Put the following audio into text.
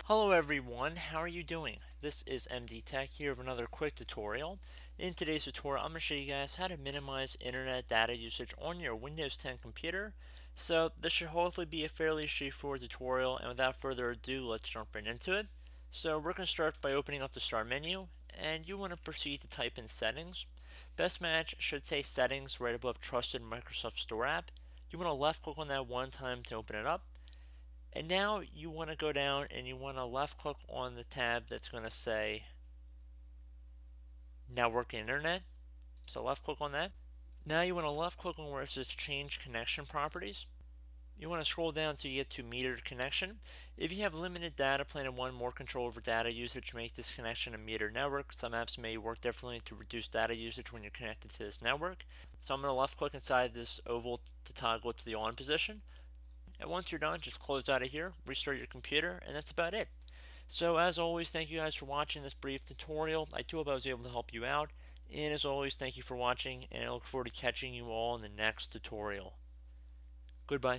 Hello everyone, how are you doing? This is MD Tech here with another quick tutorial. In today's tutorial, I'm going to show you guys how to minimize internet data usage on your Windows 10 computer. So this should hopefully be a fairly straightforward tutorial, and without further ado, let's jump right into it. So we're going to start by opening up the Start menu, and you want to proceed to type in Settings. Best match should say Settings right above Trusted Microsoft Store app. You want to left click on that one time to open it up. And now you want to go down and you want to left click on the tab that's going to say Network and Internet. So left click on that. Now you want to left click on where it says Change Connection Properties. You want to scroll down until you get to Metered Connection. If you have limited data plan and want more control over data usage, make this connection a metered network. Some apps may work differently to reduce data usage when you're connected to this network. So I'm going to left click inside this oval to toggle it to the on position. And once you're done, just close out of here, restart your computer, and that's about it. So as always, thank you guys for watching this brief tutorial. I do hope I was able to help you out. And as always, thank you for watching, and I look forward to catching you all in the next tutorial. Goodbye.